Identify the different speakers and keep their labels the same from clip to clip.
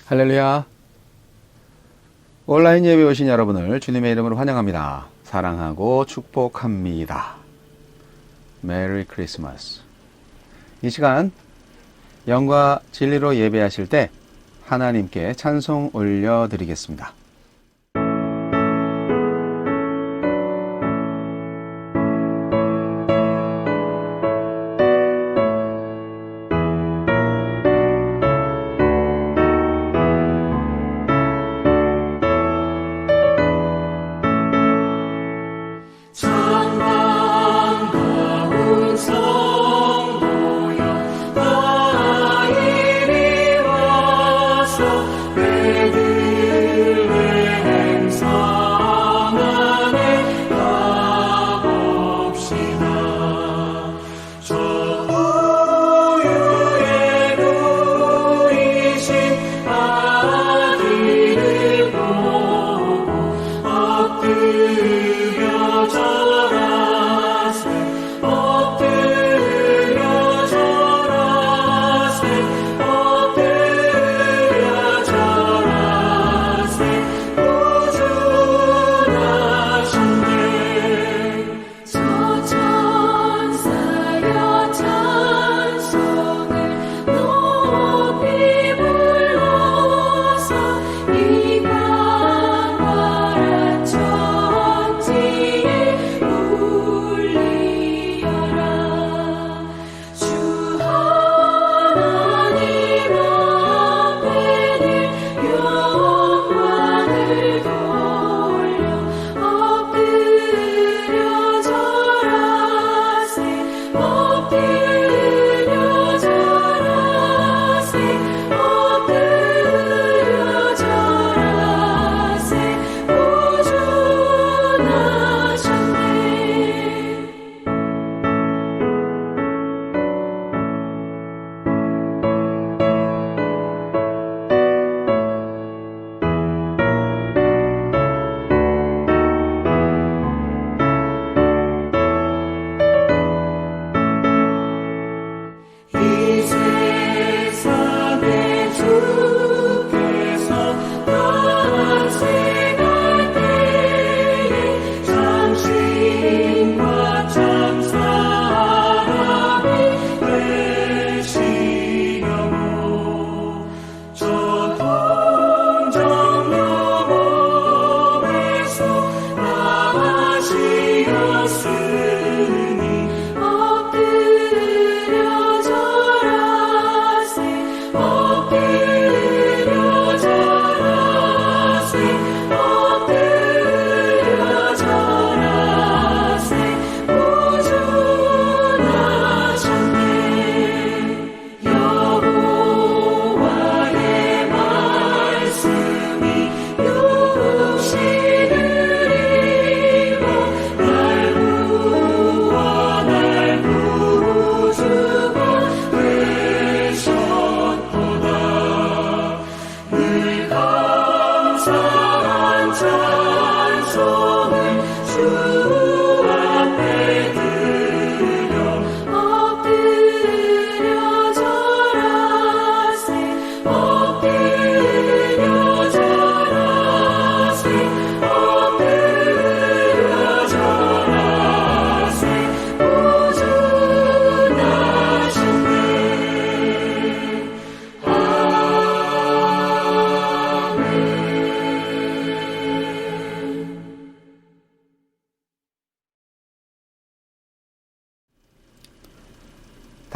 Speaker 1: 할렐루야. 온라인 예배 오신 여러분을 주님의 이름으로 환영합니다. 사랑하고 축복합니다. 메리 크리스마스. 이 시간 영과 진리로 예배하실 때 하나님께 찬송 올려드리겠습니다.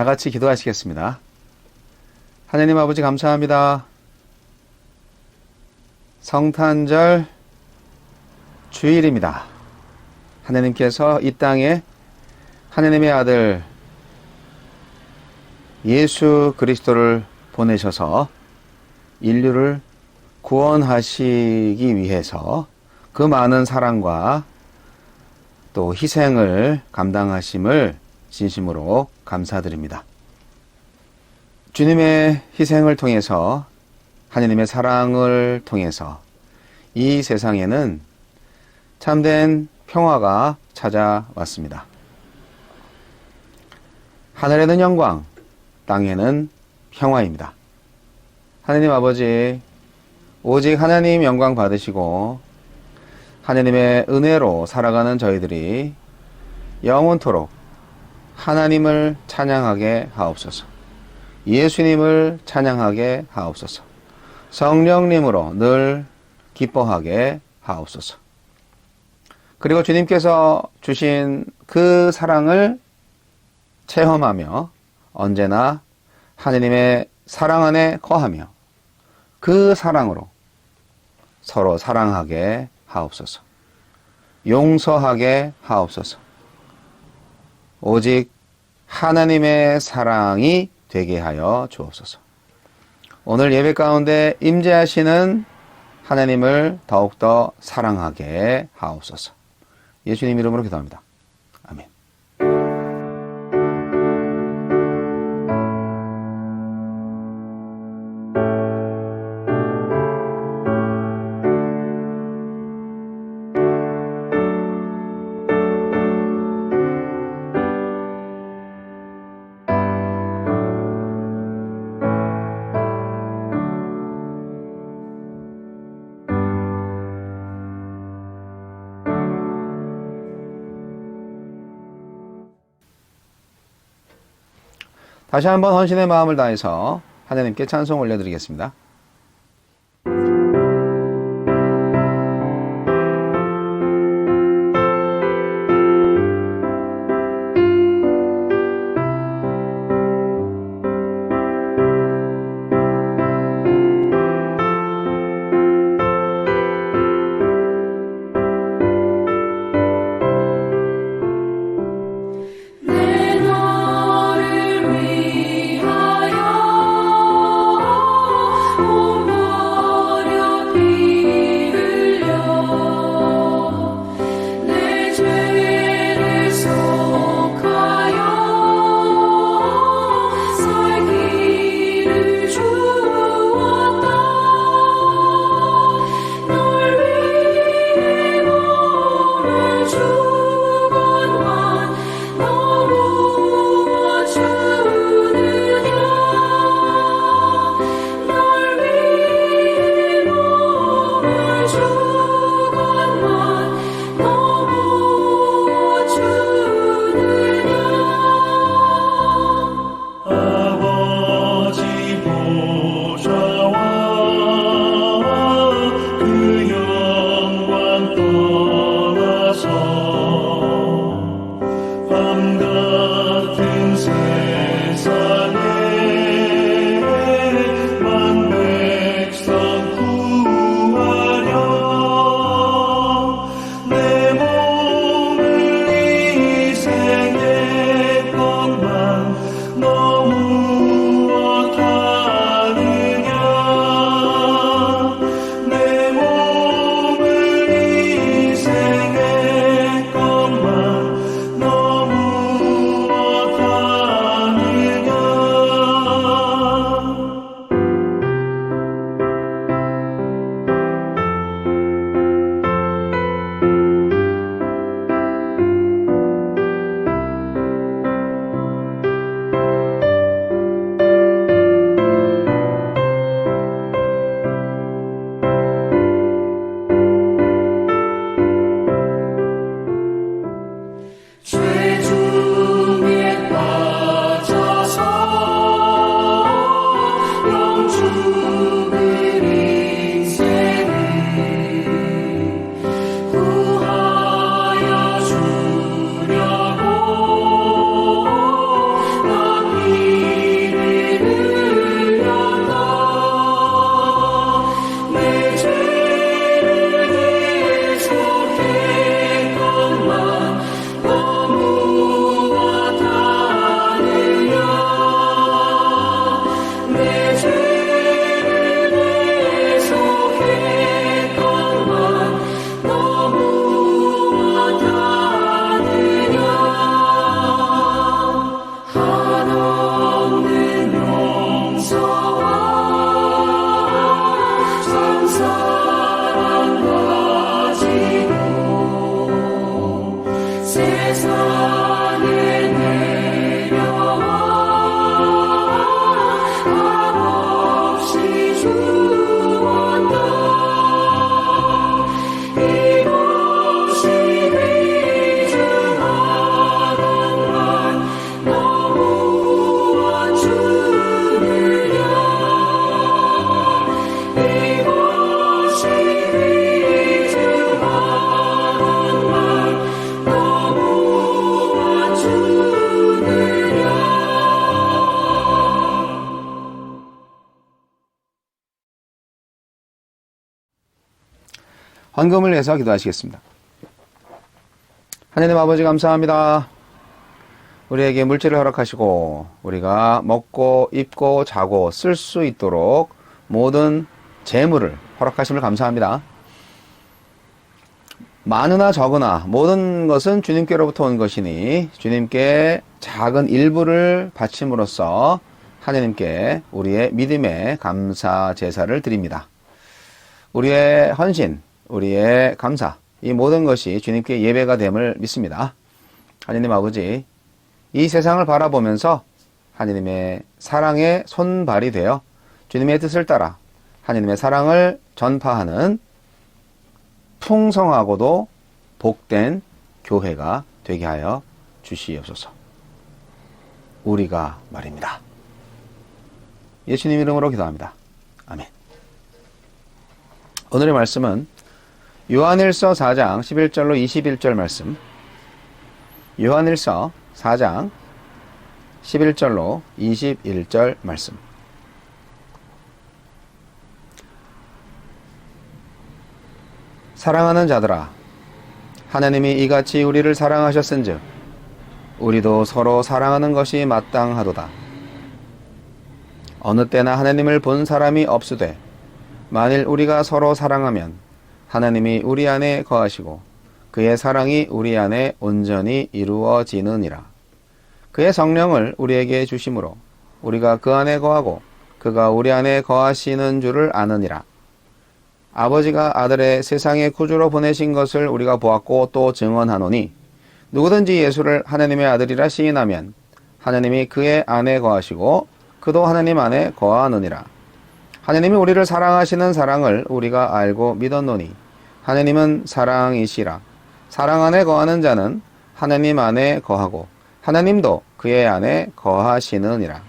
Speaker 1: 다 같이 기도하시겠습니다. 하나님 아버지 감사합니다. 성탄절 주일입니다. 하나님께서 이 땅에 하나님의 아들 예수 그리스도를 보내셔서 인류를 구원하시기 위해서 그 많은 사랑과 또 희생을 감당하심을 진심으로 감사드립니다. 주님의 희생을 통해서 하나님의 사랑을 통해서 이 세상에는 참된 평화가 찾아왔습니다. 하늘에는 영광, 땅에는 평화입니다. 하나님 아버지, 오직 하나님 영광 받으시고 하나님의 은혜로 살아가는 저희들이 영원토록 하나님을 찬양하게 하옵소서. 예수님을 찬양하게 하옵소서. 성령님으로 늘 기뻐하게 하옵소서. 그리고 주님께서 주신 그 사랑을 체험하며 언제나 하나님의 사랑 안에 거하며 그 사랑으로 서로 사랑하게 하옵소서. 용서하게 하옵소서. 오직 하나님의 사랑이 되게 하여 주옵소서. 오늘 예배 가운데 임재하시는 하나님을 더욱더 사랑하게 하옵소서. 예수님 이름으로 기도합니다. 아멘. 다시 한번 헌신의 마음을 다해서 하나님께 찬송 올려드리겠습니다.
Speaker 2: 주었다.
Speaker 1: 헌금을 위해서 기도하시겠습니다. 하나님 아버지 감사합니다. 우리에게 물질을 허락하시고 우리가 먹고 입고 자고 쓸 수 있도록 모든 재물을 허락하심을 감사합니다. 많으나 적으나 모든 것은 주님께로부터 온 것이니 주님께 작은 일부를 바침으로써 하나님께 우리의 믿음의 감사 제사를 드립니다. 우리의 헌신, 우리의 감사, 이 모든 것이 주님께 예배가 됨을 믿습니다. 하나님 아버지, 이 세상을 바라보면서 하나님의 사랑의 손발이 되어 주님의 뜻을 따라 하나님의 사랑을 전파하는 풍성하고도 복된 교회가 되게 하여 주시옵소서. 우리가 말입니다. 예수님 이름으로 기도합니다. 아멘. 오늘의 말씀은 요한일서 4장 11절로 21절 말씀, 요한일서 4장 11절로 21절 말씀. 사랑하는 자들아, 하나님이 이같이 우리를 사랑하셨은즉 우리도 서로 사랑하는 것이 마땅하도다. 어느 때나 하나님을 본 사람이 없으되 만일 우리가 서로 사랑하면 하나님이 우리 안에 거하시고 그의 사랑이 우리 안에 온전히 이루어지느니라. 그의 성령을 우리에게 주심으로 우리가 그 안에 거하고 그가 우리 안에 거하시는 줄을 아느니라. 아버지가 아들의 세상의 구주로 보내신 것을 우리가 보았고 또 증언하노니 누구든지 예수를 하나님의 아들이라 시인하면 하나님이 그의 안에 거하시고 그도 하나님 안에 거하느니라. 하나님이 우리를 사랑하시는 사랑을 우리가 알고 믿었노니 하나님은 사랑이시라. 사랑 안에 거하는 자는 하나님 안에 거하고 하나님도 그의 안에 거하시느니라.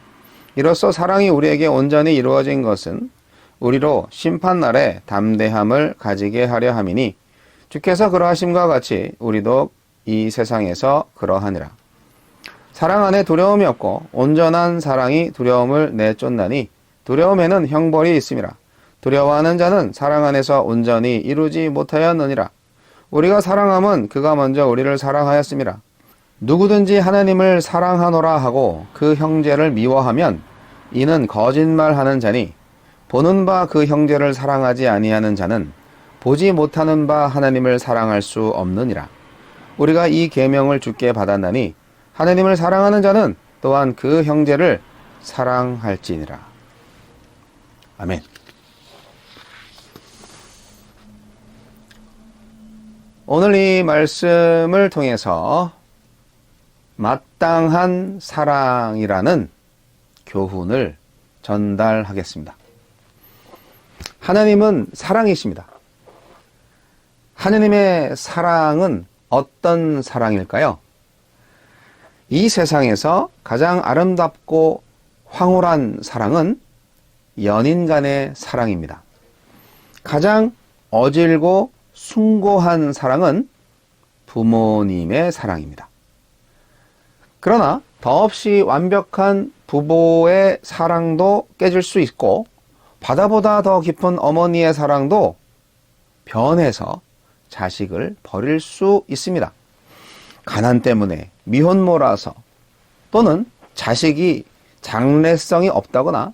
Speaker 1: 이로써 사랑이 우리에게 온전히 이루어진 것은 우리로 심판날에 담대함을 가지게 하려 함이니 주께서 그러하심과 같이 우리도 이 세상에서 그러하니라. 사랑 안에 두려움이 없고 온전한 사랑이 두려움을 내쫓나니 두려움에는 형벌이 있음이라. 두려워하는 자는 사랑 안에서 온전히 이루지 못하였느니라. 우리가 사랑함은 그가 먼저 우리를 사랑하였음이라. 누구든지 하나님을 사랑하노라 하고 그 형제를 미워하면 이는 거짓말하는 자니 보는 바 그 형제를 사랑하지 아니하는 자는 보지 못하는 바 하나님을 사랑할 수 없느니라. 우리가 이 계명을 주께 받았나니 하나님을 사랑하는 자는 또한 그 형제를 사랑할지니라. 아멘. 오늘 이 말씀을 통해서 마땅한 사랑이라는 교훈을 전달하겠습니다. 하나님은 사랑이십니다. 하나님의 사랑은 어떤 사랑일까요? 이 세상에서 가장 아름답고 황홀한 사랑은 연인 간의 사랑입니다. 가장 어질고 숭고한 사랑은 부모님의 사랑입니다. 그러나 더없이 완벽한 부모의 사랑도 깨질 수 있고 바다보다 더 깊은 어머니의 사랑도 변해서 자식을 버릴 수 있습니다. 가난 때문에 미혼모라서 또는 자식이 장래성이 없다거나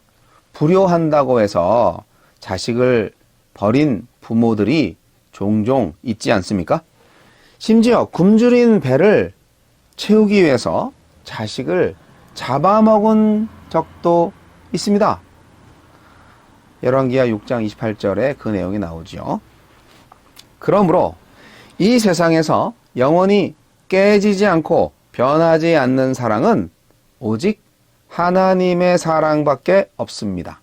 Speaker 1: 불효한다고 해서 자식을 버린 부모들이 종종 있지 않습니까? 심지어 굶주린 배를 채우기 위해서 자식을 잡아먹은 적도 있습니다. 열왕기하 6장 28절에 그 내용이 나오죠. 그러므로 이 세상에서 영원히 깨지지 않고 변하지 않는 사랑은 오직 하나님의 사랑밖에 없습니다.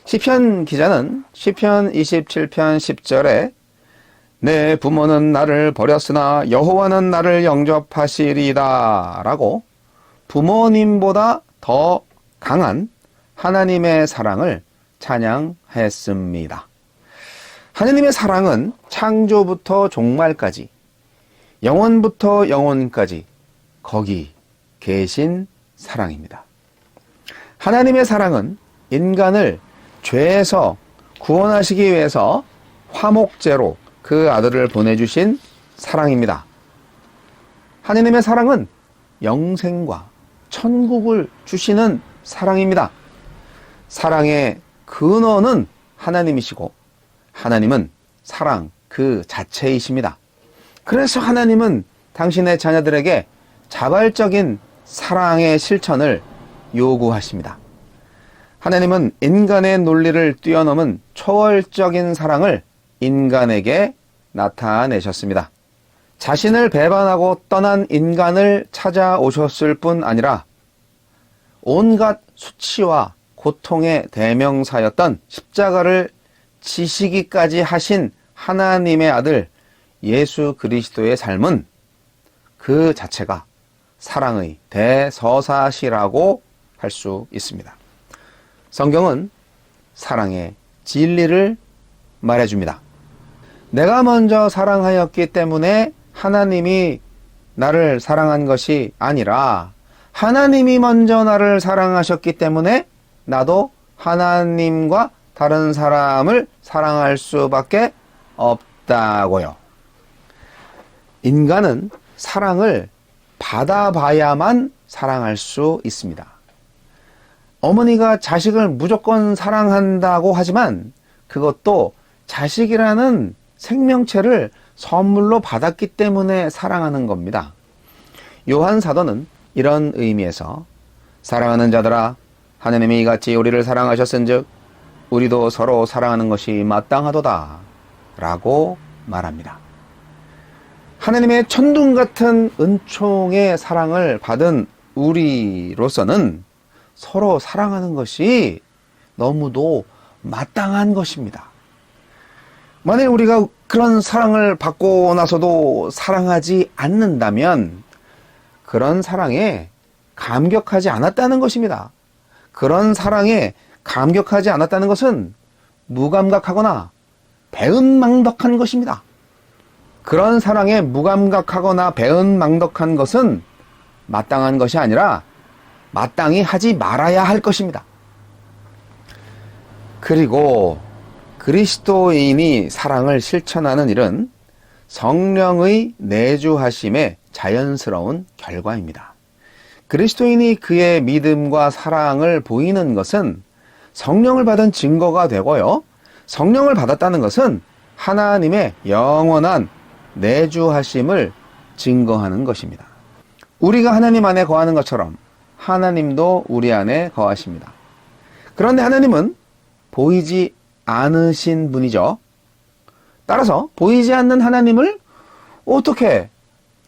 Speaker 1: 시편 기자는 시편 27편 10절에 내 부모는 나를 버렸으나 여호와는 나를 영접하시리다 라고 부모님보다 더 강한 하나님의 사랑을 찬양했습니다. 하나님의 사랑은 창조부터 종말까지, 영원부터 영원까지 거기 계신 사랑입니다. 하나님의 사랑은 인간을 죄에서 구원하시기 위해서 화목제로 그 아들을 보내주신 사랑입니다. 하느님의 사랑은 영생과 천국을 주시는 사랑입니다. 사랑의 근원은 하나님이시고 하나님은 사랑 그 자체이십니다. 그래서 하나님은 당신의 자녀들에게 자발적인 사랑의 실천을 요구하십니다. 하나님은 인간의 논리를 뛰어넘은 초월적인 사랑을 인간에게 나타내셨습니다. 자신을 배반하고 떠난 인간을 찾아오셨을 뿐 아니라 온갖 수치와 고통의 대명사였던 십자가를 지시기까지 하신 하나님의 아들 예수 그리스도의 삶은 그 자체가 사랑의 대서사시라고 할 수 있습니다. 성경은 사랑의 진리를 말해줍니다. 내가 먼저 사랑하였기 때문에 하나님이 나를 사랑한 것이 아니라 하나님이 먼저 나를 사랑하셨기 때문에 나도 하나님과 다른 사람을 사랑할 수밖에 없다고요. 인간은 사랑을 받아봐야만 사랑할 수 있습니다. 어머니가 자식을 무조건 사랑한다고 하지만 그것도 자식이라는 생명체를 선물로 받았기 때문에 사랑하는 겁니다. 요한 사도는 이런 의미에서 사랑하는 자들아 하나님이 이같이 우리를 사랑하셨은즉 우리도 서로 사랑하는 것이 마땅하도다 라고 말합니다. 하나님의 천둥 같은 은총의 사랑을 받은 우리로서는 서로 사랑하는 것이 너무도 마땅한 것입니다. 만일 우리가 그런 사랑을 받고 나서도 사랑하지 않는다면 그런 사랑에 감격하지 않았다는 것입니다. 그런 사랑에 감격하지 않았다는 것은 무감각하거나 배은망덕한 것입니다. 그런 사랑에 무감각하거나 배은망덕한 것은 마땅한 것이 아니라 마땅히 하지 말아야 할 것입니다. 그리고 그리스도인이 사랑을 실천하는 일은 성령의 내주하심의 자연스러운 결과입니다. 그리스도인이 그의 믿음과 사랑을 보이는 것은 성령을 받은 증거가 되고요. 성령을 받았다는 것은 하나님의 영원한 내주하심을 증거하는 것입니다. 우리가 하나님 안에 거하는 것처럼 하나님도 우리 안에 거하십니다. 그런데 하나님은 보이지 않으신 분이죠. 따라서 보이지 않는 하나님을 어떻게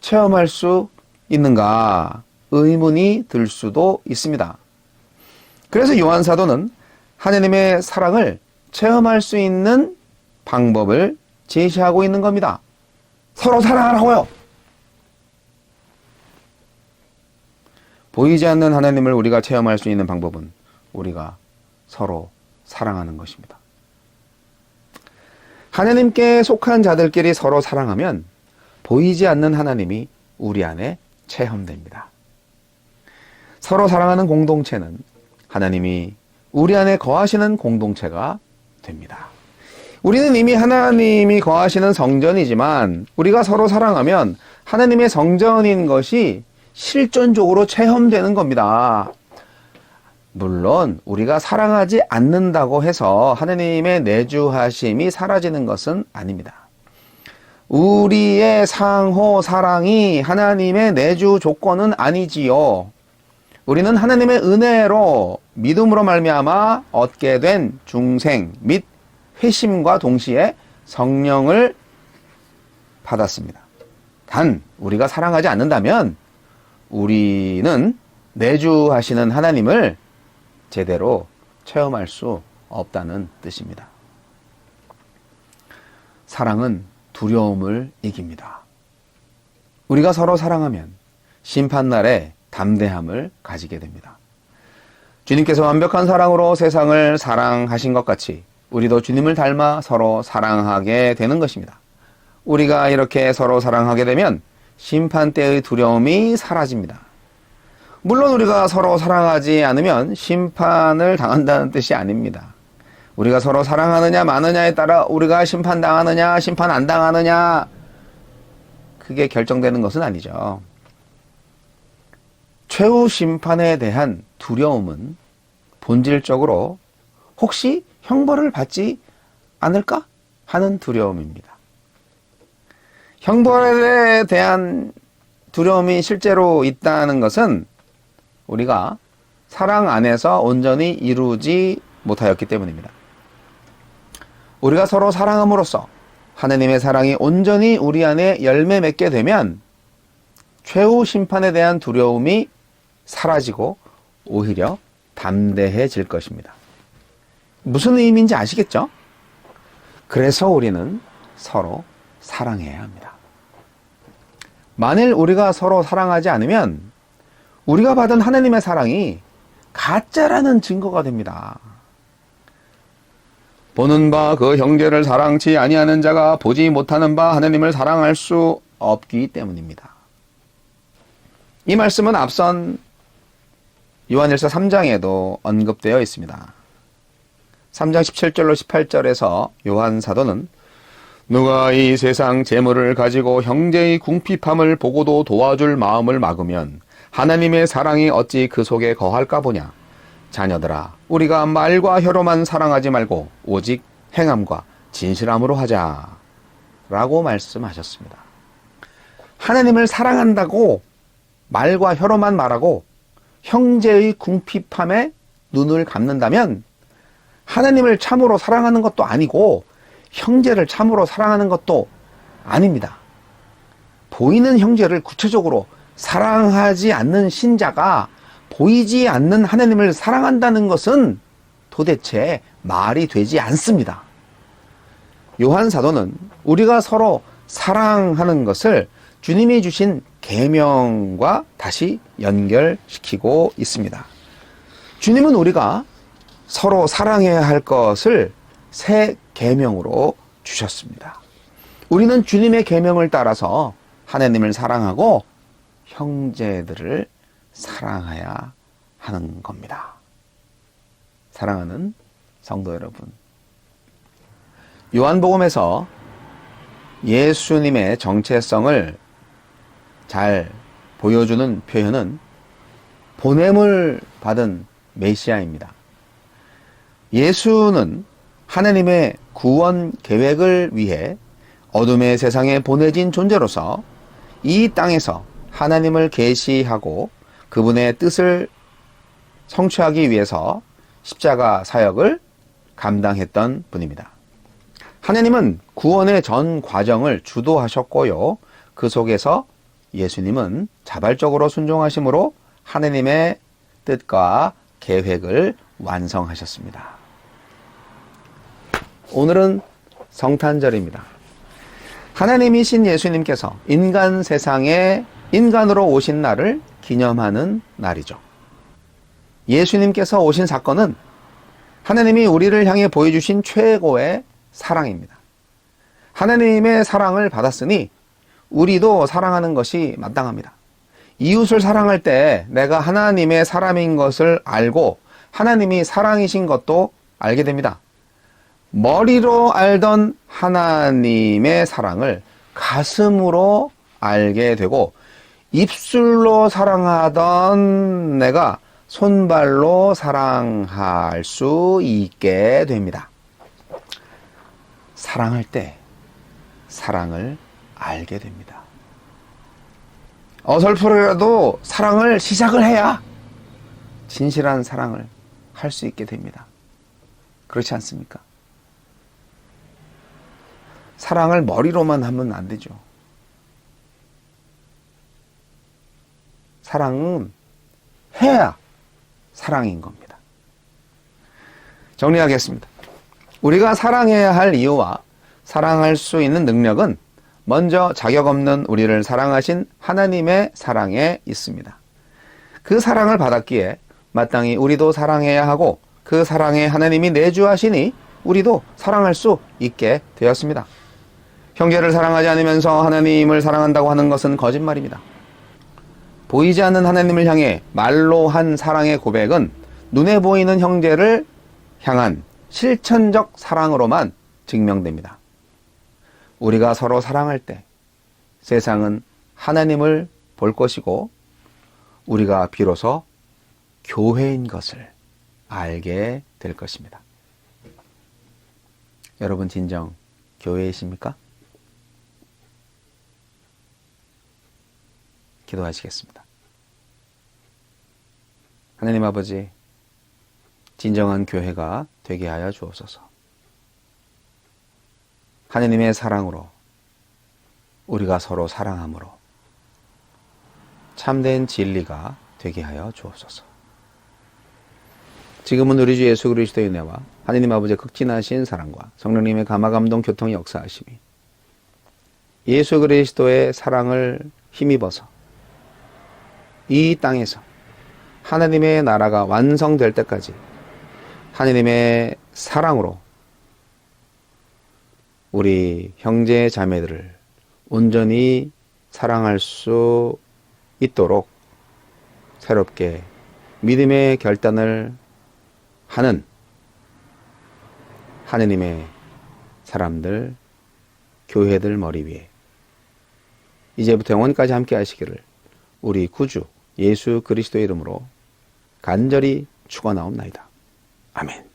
Speaker 1: 체험할 수 있는가 의문이 들 수도 있습니다. 그래서 요한 사도는 하나님의 사랑을 체험할 수 있는 방법을 제시하고 있는 겁니다. 서로 사랑하라고요. 보이지 않는 하나님을 우리가 체험할 수 있는 방법은 우리가 서로 사랑하는 것입니다. 하나님께 속한 자들끼리 서로 사랑하면 보이지 않는 하나님이 우리 안에 체험됩니다. 서로 사랑하는 공동체는 하나님이 우리 안에 거하시는 공동체가 됩니다. 우리는 이미 하나님이 거하시는 성전이지만 우리가 서로 사랑하면 하나님의 성전인 것이 실존적으로 체험되는 겁니다. 물론 우리가 사랑하지 않는다고 해서 하나님의 내주하심이 사라지는 것은 아닙니다. 우리의 상호 사랑이 하나님의 내주 조건은 아니지요. 우리는 하나님의 은혜로 믿음으로 말미암아 얻게 된 중생 및 회심과 동시에 성령을 받았습니다. 단 우리가 사랑하지 않는다면 우리는 내주하시는 하나님을 제대로 체험할 수 없다는 뜻입니다. 사랑은 두려움을 이깁니다. 우리가 서로 사랑하면 심판날에 담대함을 가지게 됩니다. 주님께서 완벽한 사랑으로 세상을 사랑하신 것 같이 우리도 주님을 닮아 서로 사랑하게 되는 것입니다. 우리가 이렇게 서로 사랑하게 되면 심판 때의 두려움이 사라집니다. 물론 우리가 서로 사랑하지 않으면 심판을 당한다는 뜻이 아닙니다. 우리가 서로 사랑하느냐 마느냐에 따라 우리가 심판당하느냐 심판 안 당하느냐 그게 결정되는 것은 아니죠. 최후 심판에 대한 두려움은 본질적으로 혹시 형벌을 받지 않을까 하는 두려움입니다. 형벌에 대한 두려움이 실제로 있다는 것은 우리가 사랑 안에서 온전히 이루지 못하였기 때문입니다. 우리가 서로 사랑함으로써 하나님의 사랑이 온전히 우리 안에 열매 맺게 되면 최후 심판에 대한 두려움이 사라지고 오히려 담대해질 것입니다. 무슨 의미인지 아시겠죠? 그래서 우리는 서로 사랑해야 합니다. 만일 우리가 서로 사랑하지 않으면 우리가 받은 하나님의 사랑이 가짜라는 증거가 됩니다. 보는 바 그 형제를 사랑치 아니하는 자가 보지 못하는 바 하나님을 사랑할 수 없기 때문입니다. 이 말씀은 앞선 요한일서 3장에도 언급되어 있습니다. 3장 17절로 18절에서 요한 사도는 누가 이 세상 재물을 가지고 형제의 궁핍함을 보고도 도와줄 마음을 막으면 하나님의 사랑이 어찌 그 속에 거할까 보냐. 자녀들아, 우리가 말과 혀로만 사랑하지 말고 오직 행함과 진실함으로 하자 라고 말씀하셨습니다. 하나님을 사랑한다고 말과 혀로만 말하고 형제의 궁핍함에 눈을 감는다면 하나님을 참으로 사랑하는 것도 아니고 형제를 참으로 사랑하는 것도 아닙니다. 보이는 형제를 구체적으로 사랑하지 않는 신자가 보이지 않는 하나님을 사랑한다는 것은 도대체 말이 되지 않습니다. 요한 사도는 우리가 서로 사랑하는 것을 주님이 주신 계명과 다시 연결시키고 있습니다. 주님은 우리가 서로 사랑해야 할 것을 새 계명으로 주셨습니다. 우리는 주님의 계명을 따라서 하나님을 사랑하고 형제들을 사랑해야 하는 겁니다. 사랑하는 성도 여러분, 요한복음에서 예수님의 정체성을 잘 보여주는 표현은 보냄을 받은 메시아입니다. 예수는 하나님의 구원 계획을 위해 어둠의 세상에 보내진 존재로서 이 땅에서 하나님을 계시하고 그분의 뜻을 성취하기 위해서 십자가 사역을 감당했던 분입니다. 하나님은 구원의 전 과정을 주도하셨고요. 그 속에서 예수님은 자발적으로 순종하심으로 하나님의 뜻과 계획을 완성하셨습니다. 오늘은 성탄절입니다. 하나님이신 예수님께서 인간 세상에 인간으로 오신 날을 기념하는 날이죠. 예수님께서 오신 사건은 하나님이 우리를 향해 보여주신 최고의 사랑입니다. 하나님의 사랑을 받았으니 우리도 사랑하는 것이 마땅합니다. 이웃을 사랑할 때 내가 하나님의 사람인 것을 알고 하나님이 사랑이신 것도 알게 됩니다. 머리로 알던 하나님의 사랑을 가슴으로 알게 되고 입술로 사랑하던 내가 손발로 사랑할 수 있게 됩니다. 사랑할 때 사랑을 알게 됩니다. 어설프게라도 사랑을 시작을 해야 진실한 사랑을 할 수 있게 됩니다. 그렇지 않습니까? 사랑을 머리로만 하면 안 되죠. 사랑은 해야 사랑인 겁니다. 정리하겠습니다. 우리가 사랑해야 할 이유와 사랑할 수 있는 능력은 먼저 자격 없는 우리를 사랑하신 하나님의 사랑에 있습니다. 그 사랑을 받았기에 마땅히 우리도 사랑해야 하고 그 사랑에 하나님이 내주하시니 우리도 사랑할 수 있게 되었습니다. 형제를 사랑하지 않으면서 하나님을 사랑한다고 하는 것은 거짓말입니다. 보이지 않는 하나님을 향해 말로 한 사랑의 고백은 눈에 보이는 형제를 향한 실천적 사랑으로만 증명됩니다. 우리가 서로 사랑할 때 세상은 하나님을 볼 것이고 우리가 비로소 교회인 것을 알게 될 것입니다. 여러분 진정 교회이십니까? 기도하시겠습니다. 하나님 아버지, 진정한 교회가 되게 하여 주옵소서. 하나님의 사랑으로 우리가 서로 사랑함으로 참된 진리가 되게 하여 주옵소서. 지금은 우리 주 예수 그리스도의 은혜와 하나님 아버지의 극진하신 사랑과 성령님의 감화감동 교통의 역사하심이 예수 그리스도의 사랑을 힘입어서 이 땅에서 하나님의 나라가 완성될 때까지 하나님의 사랑으로 우리 형제 자매들을 온전히 사랑할 수 있도록 새롭게 믿음의 결단을 하는 하느님의 사람들, 교회들 머리 위에 이제부터 영원까지 함께 하시기를 우리 구주 예수 그리스도의 이름으로 간절히 축원하옵나이다. 아멘.